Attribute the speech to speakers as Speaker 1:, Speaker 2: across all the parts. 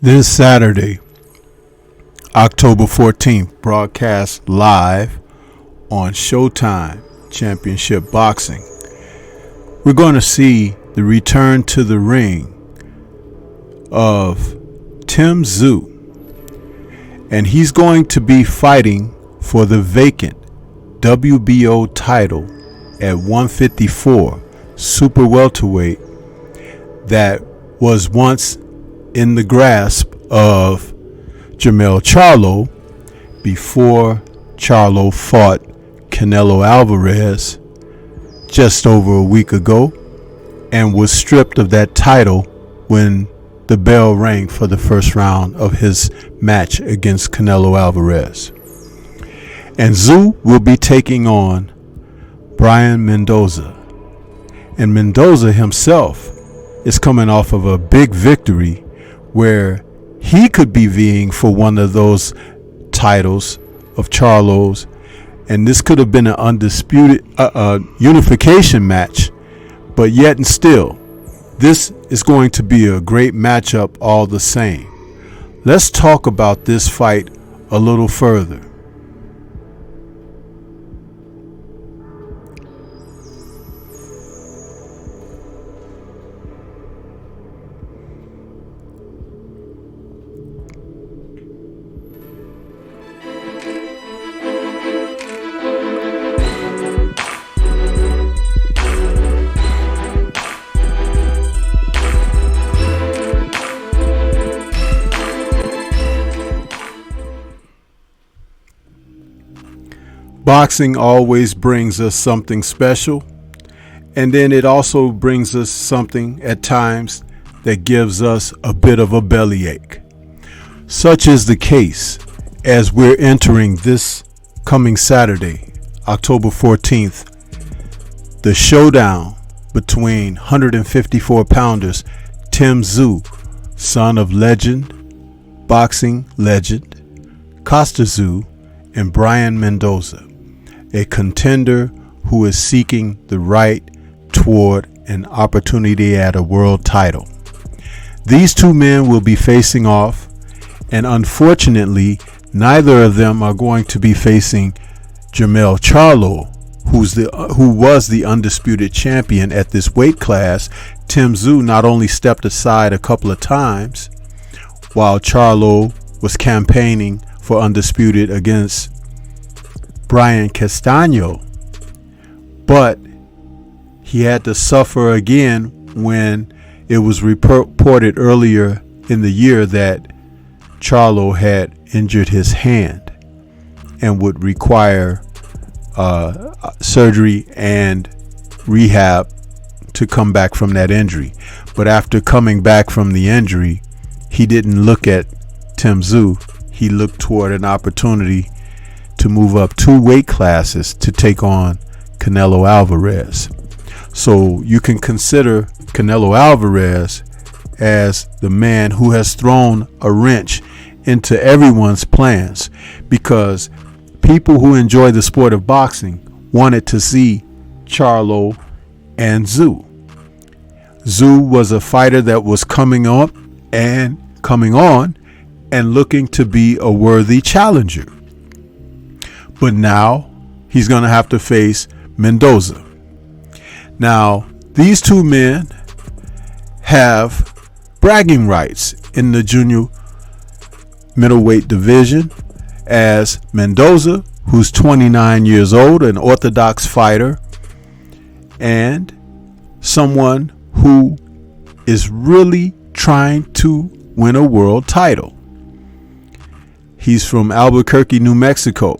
Speaker 1: This Saturday, October 14th, broadcast live on Showtime Championship Boxing. We're going to see the return to the ring of Tszyu, and he's going to be fighting for the vacant WBO title at 154 super welterweight that was once in the grasp of Jermell Charlo before Charlo fought Canelo Alvarez just over a week ago and was stripped of that title when the bell rang for the first round of his match against Canelo Alvarez. And Tszyu will be taking on Brian Mendoza. And Mendoza himself is coming off of a big victory where he could be vying for one of those titles of Charlo's, and this could have been an undisputed unification match, but yet and still, this is going to be a great matchup all the same. Let's talk about this fight a little further. Boxing always brings us something special, and then it also brings us something at times that gives us a bit of a bellyache. Such is the case as we're entering this coming Saturday, October 14th, the showdown between 154-pounders Tszyu, son of legend, boxing legend, Tszyu, and Brian Mendoza, a contender who is seeking the right toward an opportunity at a world title. These two men will be facing off, and unfortunately, neither of them are going to be facing Jermell Charlo, who was the undisputed champion at this weight class. Tszyu not only stepped aside a couple of times while Charlo was campaigning for undisputed against Brian Castano, but he had to suffer again when it was reported earlier in the year that Charlo had injured his hand and would require surgery and rehab to come back from that injury. But after coming back from the injury, he didn't look at Tszyu. He looked toward an opportunity to move up 2 weight classes to take on Canelo Alvarez. So you can consider Canelo Alvarez as the man who has thrown a wrench into everyone's plans, because people who enjoy the sport of boxing wanted to see Charlo and Tszyu. Tszyu was a fighter that was coming on and looking to be a worthy challenger. But now he's going to have to face Mendoza. Now, these two men have bragging rights in the junior middleweight division, as Mendoza, who's 29 years old, an orthodox fighter, and someone who is really trying to win a world title. He's from Albuquerque, New Mexico.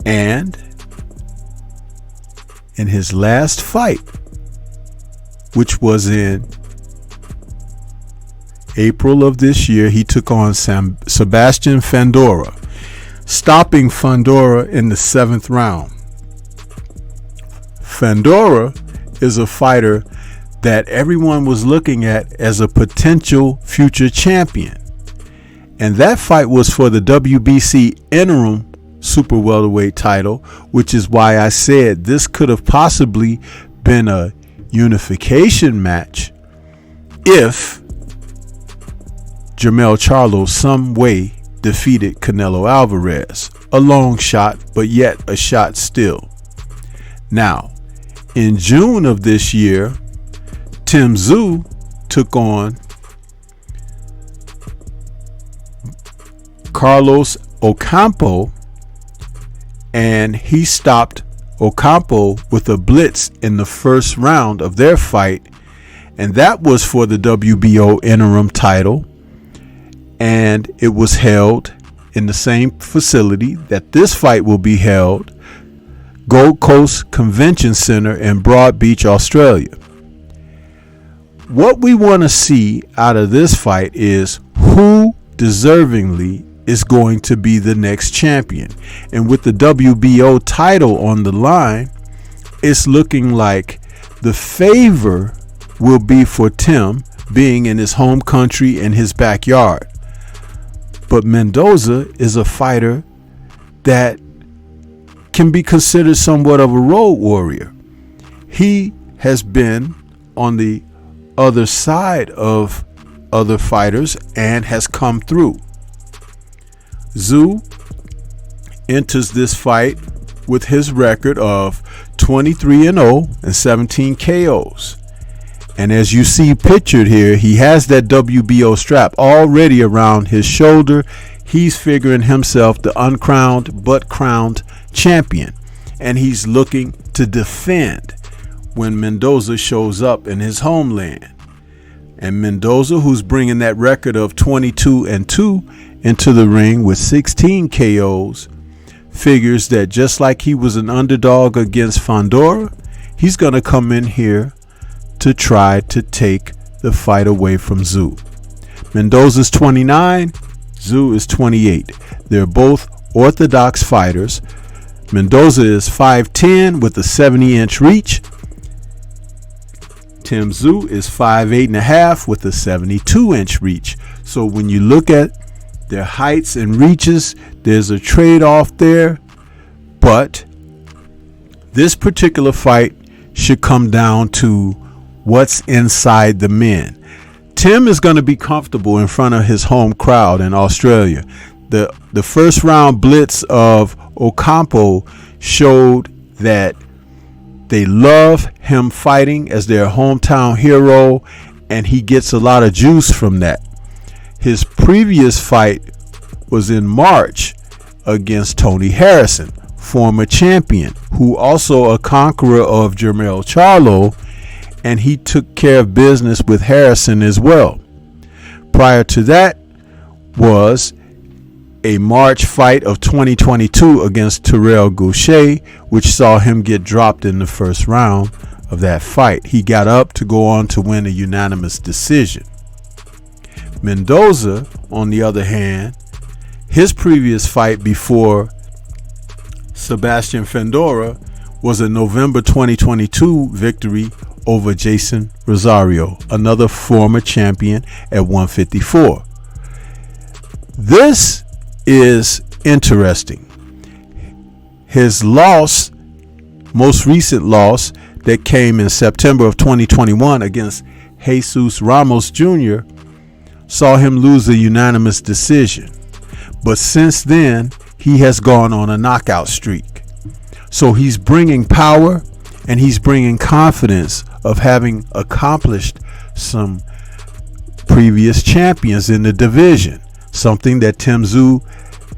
Speaker 1: And in his last fight, which was in April of this year, he took on Sebastian Fundora, stopping Fundora in the 7th round. Fundora is a fighter that everyone was looking at as a potential future champion. And that fight was for the WBC interim super welterweight title, which is why I said this could have possibly been a unification match if Jermell Charlo some way defeated Canelo Alvarez. A long shot, but yet a shot still. Now, in June of this year, Tszyu took on Carlos Ocampo, and he stopped Ocampo with a blitz in the first round of their fight, and that was for the WBO interim title, and it was held in the same facility that this fight will be held, Gold Coast Convention Center in Broad Beach, Australia. What we want to see out of this fight is who deservingly is going to be the next champion. And with the WBO title on the line, it's looking like the favor will be for Tim, being in his home country and his backyard. But Mendoza is a fighter that can be considered somewhat of a road warrior. He has been on the other side of other fighters and has come through. Tszyu enters this fight with his record of 23-0 and 17 KOs. And as you see pictured here, he has that WBO strap already around his shoulder. He's figuring himself the uncrowned but crowned champion. And he's looking to defend when Mendoza shows up in his homeland. And Mendoza, who's bringing that record of 22-2 into the ring with 16 KOs, figures that just like he was an underdog against Fondora, he's going to come in here to try to take the fight away from Tszyu. Mendoza's 29, Tszyu is 28. They're both orthodox fighters. Mendoza is 5'10 with a 70-inch reach. Tszyu is 5'8.5 with a 72-inch reach. So when you look at their heights and reaches, there's a trade-off there. But this particular fight should come down to what's inside the men. Tim is going to be comfortable in front of his home crowd in Australia. The first round blitz of Ocampo showed that they love him fighting as their hometown hero, and he gets a lot of juice from that. His previous fight was in March against Tony Harrison, former champion, who also a conqueror of Jermell Charlo, and he took care of business with Harrison as well. Prior to that was a March fight of 2022 against Terrell Gausha, which saw him get dropped in the first round of that fight. He got up to go on to win a unanimous decision. Mendoza, on the other hand, his previous fight before Sebastian Fondora was a November 2022 victory over Jason Rosario, another former champion at 154. This is interesting. His loss, most recent loss that came in September of 2021 against Jesus Ramos Jr., saw him lose a unanimous decision. But since then, he has gone on a knockout streak. So he's bringing power and he's bringing confidence of having accomplished some previous champions in the division, something that Tszyu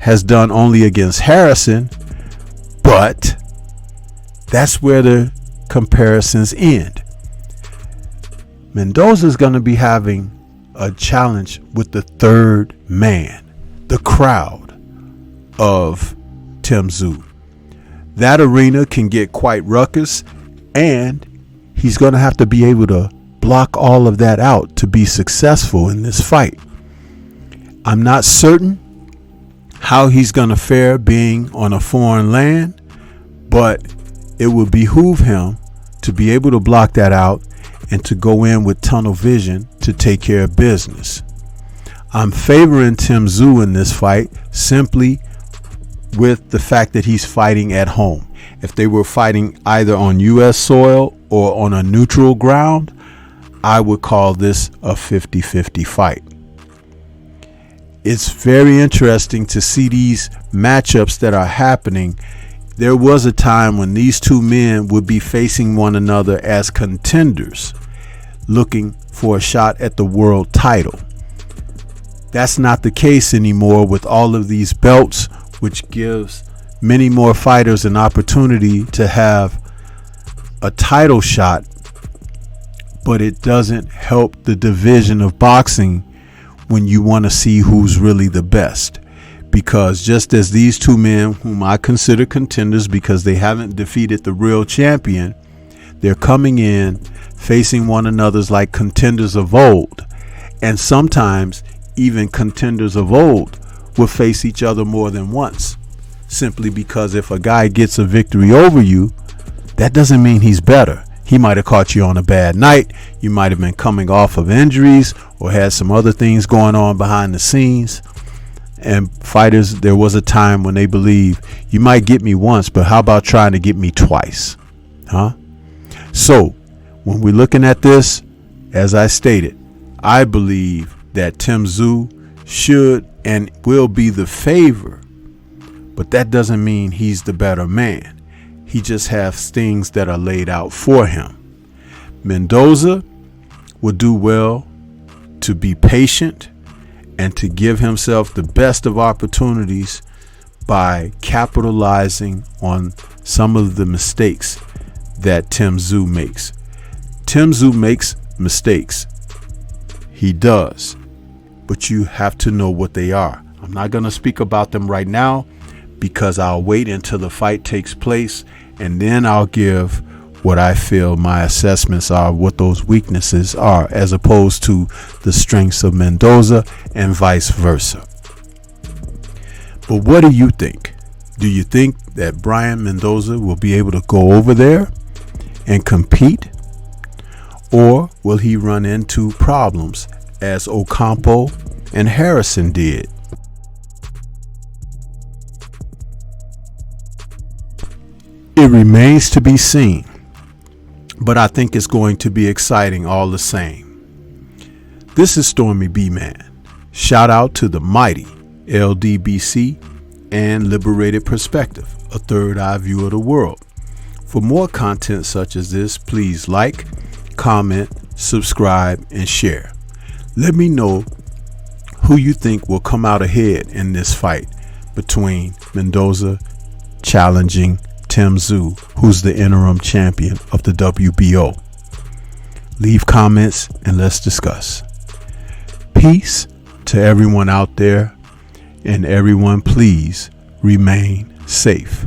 Speaker 1: has done only against Harrison, but that's where the comparisons end. Mendoza is going to be having a challenge with the third man, the crowd of Tszyu. That arena can get quite ruckus, and he's going to have to be able to block all of that out to be successful in this fight. I'm not certain how he's going to fare being on a foreign land, but it will behoove him to be able to block that out and to go in with tunnel vision to take care of business. I'm favoring Tszyu in this fight simply with the fact that he's fighting at home. If they were fighting either on U.S. soil or on a neutral ground, I would call this a 50-50 fight. it's very interesting to see these matchups that are happening. There was a time when these two men would be facing one another as contenders, looking for a shot at the world title. That's not the case anymore with all of these belts, which gives many more fighters an opportunity to have a title shot, but it doesn't help the division of boxing when you want to see who's really the best. Because just as these two men, whom I consider contenders because they haven't defeated the real champion, they're coming in facing one another's like contenders of old. And sometimes even contenders of old will face each other more than once, simply because if a guy gets a victory over you, that doesn't mean he's better. He might have caught you on a bad night. You might have been coming off of injuries or had some other things going on behind the scenes. And fighters, there was a time when they believed, you might get me once, but how about trying to get me twice? So when we're looking at this, as I stated, I believe that Tszyu should and will be the favor, but that doesn't mean he's the better man. He just has things that are laid out for him. Mendoza would do well to be patient and to give himself the best of opportunities by capitalizing on some of the mistakes that Tszyu makes. Tszyu makes mistakes. He does. But you have to know what they are. I'm not going to speak about them right now because I'll wait until the fight takes place, and then I'll give what I feel my assessments are, what those weaknesses are, as opposed to the strengths of Mendoza and vice versa. But what do you think? Do you think that Brian Mendoza will be able to go over there and compete? Or will he run into problems as Ocampo and Harrison did? It remains to be seen, but I think it's going to be exciting all the same. This is Stormy B-Man. Shout out to the mighty LDBC and Liberated Perspective, a third eye view of the world. For more content such as this, please like, comment, subscribe, and share. Let me know who you think will come out ahead in this fight between Mendoza challenging Tszyu, who's the interim champion of the WBO. Leave comments and let's discuss. Peace to everyone out there, and everyone please remain safe.